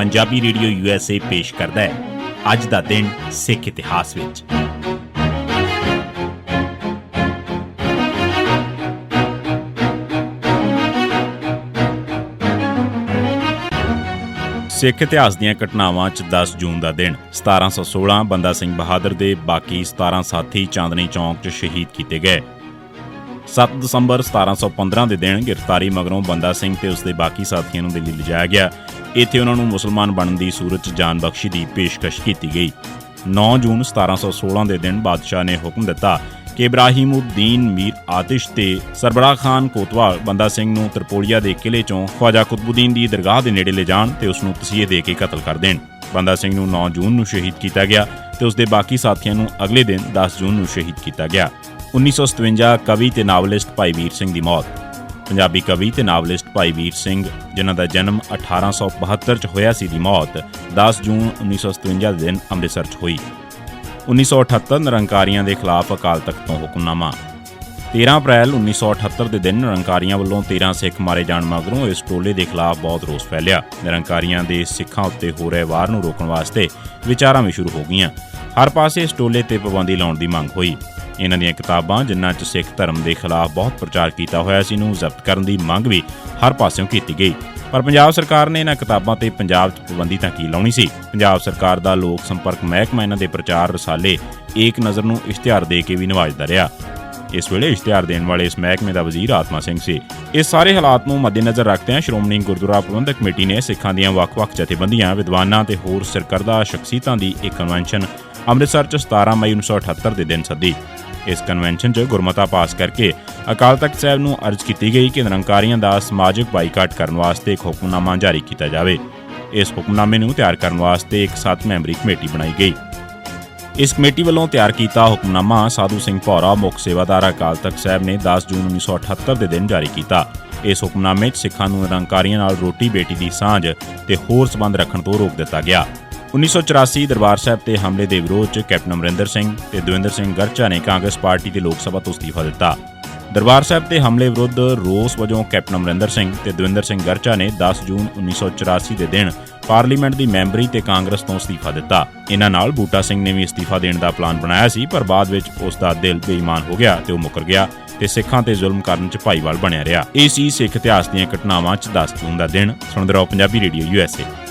Punjabi radio USA ਪੇਸ਼ ਕਰਦਾ ਹੈ ਅੱਜ ਦਾ ਦਿਨ ਸਿੱਖ ਇਤਿਹਾਸ ਵਿੱਚ। ਸਿੱਖ ਇਤਿਹਾਸ ਦੀਆਂ ਘਟਨਾਵਾਂ 'ਚ 10 ਜੂਨ ਦਾ ਦਿਨ 1716 ਬੰਦਾ ਸਿੰਘ ਬਹਾਦਰ ਦੇ ਬਾਕੀ 17 ਸਾਥੀ ਚਾਂਦਨੀ ਚੌਂਕ 'ਚ ਸ਼ਹੀਦ ਕੀਤੇ ਗਏ। 7 ਦਸੰਬਰ 1715 ਦੇ ਦਿਨ ਗ੍ਰਿਫਤਾਰੀ ਮਗਰੋਂ ਬੰਦਾ ਸਿੰਘ ਤੇ ਉਸਦੇ ਬਾਕੀ ਸਾਥੀਆਂ ਨੂੰ ਦਿੱਲੀ ਲਿਜਾਇਆ ਗਿਆ। ਇੱਥੇ ਉਹਨਾਂ ਨੂੰ ਮੁਸਲਮਾਨ ਬਣਨ ਦੀ ਸੂਰਤ 'ਚ ਜਾਨ ਬਖਸ਼ੀ ਦੀ ਪੇਸ਼ਕਸ਼ ਕੀਤੀ ਗਈ। 9 ਜੂਨ 1716 ਦੇ ਦਿਨ ਬਾਦਸ਼ਾਹ ਨੇ ਹੁਕਮ ਦਿੱਤਾ ਕਿ ਇਬਰਾਹੀਮ-ਉਦ-ਦੀਨ ਮੀਰ ਆਤਿਸ਼ ਤੇ ਸਰਬਰਾਹ ਖਾਨ ਕੋਤਵਾਲ ਬੰਦਾ ਸਿੰਘ ਨੂੰ ਤਰਪੋਲੀਆ ਦੇ ਕਿਲੇ 'ਚੋਂ ਖਵਾਜਾ ਕੁਤਬੁੱਦੀਨ ਦੀ ਦਰਗਾਹ ਦੇ ਨੇੜੇ ਲਿਜਾਣ ਤੇ ਉਸ ਨੂੰ ਤਸੀਹੇ ਦੇ ਕੇ ਕਤਲ ਕਰ ਦੇਣ। ਬੰਦਾ ਸਿੰਘ ਨੂੰ 9 ਜੂਨ ਨੂੰ ਸ਼ਹੀਦ ਕੀਤਾ ਗਿਆ ਤੇ ਉਸਦੇ ਬਾਕੀ ਸਾਥੀਆਂ ਨੂੰ ਅਗਲੇ ਦਿਨ 10 ਜੂਨ ਨੂੰ ਸ਼ਹੀਦ ਕੀਤਾ ਗਿਆ। 1957 ਕਵੀ ਤੇ ਨਾਵਲਿਸਟ ਭਾਈ ਵੀਰ ਸਿੰਘ ਦੀ ਮੌਤ। ਪੰਜਾਬੀ ਕਵੀ ਤੇ ਨਾਵਲਿਸਟ ਭਾਈ ਵੀਰ ਸਿੰਘ, ਜਿਨ੍ਹਾਂ ਦਾ ਜਨਮ 1872 'ਚ ਹੋਇਆ ਸੀ, ਦੀ ਮੌਤ 10 ਜੂਨ 1957 ਦੇ ਦਿਨ ਅੰਮ੍ਰਿਤਸਰ 'ਚ ਹੋਈ। 1978 ਨਿਰੰਕਾਰੀਆਂ ਦੇ ਖਿਲਾਫ ਅਕਾਲ ਤਖ਼ਤ ਤੋਂ ਹੁਕਮਨਾਮਾ। 13 ਅਪ੍ਰੈਲ 1978 ਦੇ ਦਿਨ ਨਿਰੰਕਾਰੀਆਂ ਵੱਲੋਂ 13 ਸਿੱਖ ਮਾਰੇ ਜਾਣ ਮਗਰੋਂ ਇਸ ਟੋਲੇ ਦੇ ਖਿਲਾਫ ਬਹੁਤ ਰੋਸ ਫੈਲਿਆ। ਨਿਰੰਕਾਰੀਆਂ ਦੇ ਸਿੱਖਾਂ ਉੱਤੇ ਹੋ ਰਹੇ ਵਾਰ ਨੂੰ ਰੋਕਣ ਵਾਸਤੇ ਵਿਚਾਰਾਂ ਵੀ ਸ਼ੁਰੂ ਹੋ ਗਈਆਂ। ਹਰ ਪਾਸੇ ਇਸ ਟੋਲੇ ਤੇ ਪਾਬੰਦੀ ਲਾਉਣ ਦੀ ਮੰਗ ਹੋਈ। ਇਹਨਾਂ ਦੀਆਂ ਕਿਤਾਬਾਂ, ਜਿਨ੍ਹਾਂ 'ਚ ਸਿੱਖ ਧਰਮ ਦੇ ਖਿਲਾਫ ਬਹੁਤ ਪ੍ਰਚਾਰ ਕੀਤਾ ਹੋਇਆ ਸੀ, ਨੂੰ ਜ਼ਬਤ ਕਰਨ ਦੀ ਮੰਗ ਵੀ ਹਰ ਪਾਸਿਓਂ ਕੀਤੀ ਗਈ। ਪਰ ਪੰਜਾਬ ਸਰਕਾਰ ਨੇ ਇਹਨਾਂ ਕਿਤਾਬਾਂ ਤੇ ਪੰਜਾਬ 'ਚ ਪਾਬੰਦੀ ਤਾਂ ਕੀ ਲਾਉਣੀ ਸੀ। ਪੰਜਾਬ ਸਰਕਾਰ ਦਾ ਲੋਕ ਸੰਪਰਕ ਮਹਿਕਮਾ ਇਹਨਾਂ ਦੇ ਪ੍ਰਚਾਰ ਰਸਾਲੇ ਏਕ ਨਜ਼ਰ ਨੂੰ ਇਸ਼ਤਿਹਾਰ ਦੇ ਕੇ ਵੀ ਨਿਵਾਜਦਾ ਰਿਹਾ। ਇਸ ਵੇਲੇ ਇਸ਼ਤਿਹਾਰ ਦੇਣ ਵਾਲੇ ਇਸ ਮਹਿਕਮੇ ਦਾ ਵਜ਼ੀਰ ਆਤਮਾ ਸਿੰਘ ਸੀ। ਇਸ ਸਾਰੇ ਹਾਲਾਤ ਨੂੰ ਮੱਦੇਨਜ਼ਰ ਰੱਖਦਿਆਂ ਸ਼੍ਰੋਮਣੀ ਗੁਰਦੁਆਰਾ ਪ੍ਰਬੰਧਕ ਕਮੇਟੀ ਨੇ ਸਿੱਖਾਂ ਦੀਆਂ ਵੱਖ-ਵੱਖ ਜਥੇਬੰਦੀਆਂ, ਵਿਦਵਾਨਾਂ ਤੇ ਹੋਰ ਸਰਕਰਦਾ ਸ਼ਖਸੀਅਤਾਂ ਦੀ ਇੱਕ ਕਨਵੈਨਸ਼ਨ ਅੰਮ੍ਰਿਤਸਰ 'ਚ 17 ਮਈ 1978 ਦੇ ਦਿਨ ਸੱਦੀ। ਇਸ ਕਨਵੈਨਸ਼ਨ 'ਚ ਗੁਰਮਤਾ ਪਾਸ ਕਰਕੇ ਅਕਾਲ ਤਖ਼ਤ ਸਾਹਿਬ ਨੂੰ ਅਰਜ਼ ਕੀਤੀ ਗਈ ਕਿ ਨਿਰੰਕਾਰੀਆਂ ਦਾ ਸਮਾਜਿਕ ਬਾਈਕਾਟ ਕਰਨ ਵਾਸਤੇ ਇੱਕ ਹੁਕਮਨਾਮਾ ਜਾਰੀ ਕੀਤਾ ਜਾਵੇ। ਇਸ ਹੁਕਮਨਾਮੇ ਨੂੰ ਤਿਆਰ ਕਰਨ ਵਾਸਤੇ ਇੱਕ 7 ਮੈਂਬਰੀ ਕਮੇਟੀ ਬਣਾਈ ਗਈ। ਇਸ ਕਮੇਟੀ ਵੱਲੋਂ ਤਿਆਰ ਕੀਤਾ ਹੁਕਮਨਾਮਾ ਸਾਧੂ ਸਿੰਘ ਭੌਰਾ, ਮੁੱਖ ਸੇਵਾਦਾਰ ਅਕਾਲ ਤਖ਼ਤ ਸਾਹਿਬ ਨੇ 10 ਜੂਨ 1978 ਦੇ ਦਿਨ ਜਾਰੀ ਕੀਤਾ। ਇਸ ਹੁਕਮਨਾਮੇ 'ਚ ਸਿੱਖਾਂ ਨੂੰ ਨਿਰੰਕਾਰੀਆਂ ਨਾਲ ਰੋਟੀ ਬੇਟੀ ਦੀ ਸਾਂਝ ਤੇ ਹੋਰ ਸਬੰਧ ਰੱਖਣ ਤੋਂ ਰੋਕ ਦਿੱਤਾ ਗਿਆ। 1984 ਦਰਬਾਰ ਸਾਹਿਬ ਤੇ ਹਮਲੇ ਦੇ ਵਿਰੋਧ 'ਚ ਕੈਪਟਨ ਅਮਰਿੰਦਰ ਸਿੰਘ ਤੇ ਦਵਿੰਦਰ ਸਿੰਘ ਗਰਚਾ ਨੇ ਕਾਂਗਰਸ ਪਾਰਟੀ ਤੇ ਲੋਕ ਸਭਾ ਤੋਂ ਅਸਤੀਫਾ ਦਿੱਤਾ। ਦਰਬਾਰ ਸਾਹਿਬ ਤੇ ਹਮਲੇ ਵਿਰੁੱਧ ਰੋਸ ਵਜੋਂ ਕੈਪਟਨ ਅਮਰਿੰਦਰ ਸਿੰਘ ਤੇ ਦਵਿੰਦਰ ਸਿੰਘ ਗਰਚਾ ਨੇ 10 ਜੂਨ 1984 ਦੇ ਦਿਨ ਪਾਰਲੀਮੈਂਟ ਦੀ ਮੈਂਬਰੀ ਤੇ ਕਾਂਗਰਸ ਤੋਂ ਅਸਤੀਫਾ ਦਿੱਤਾ। ਇਹਨਾਂ ਨਾਲ ਬੂਟਾ ਸਿੰਘ ਨੇ ਵੀ ਅਸਤੀਫਾ ਦੇਣ ਦਾ ਪਲਾਨ ਬਣਾਇਆ ਸੀ, ਪਰ ਬਾਅਦ ਵਿੱਚ ਉਸ ਦਾ ਦਿਲ ਬੇਈਮਾਨ ਹੋ ਗਿਆ ਤੇ ਉਹ ਮੁੱਕਰ ਗਿਆ ਤੇ ਸਿੱਖਾਂ ਤੇ ਜ਼ੁਲਮ ਕਰਨ 'ਚ ਭਾਈਵਾਲ ਬਣਿਆ ਰਿਹਾ। ਇਹ ਸੀ ਸਿੱਖ ਇਤਿਹਾਸ ਦੀਆਂ ਘਟਨਾਵਾਂ 'ਚ 10 ਜੂਨ ਦਾ ਦਿਨ। ਸੁਣਦੇ ਰਹੋ ਪੰਜਾਬੀ ਰੇਡੀਓ USA।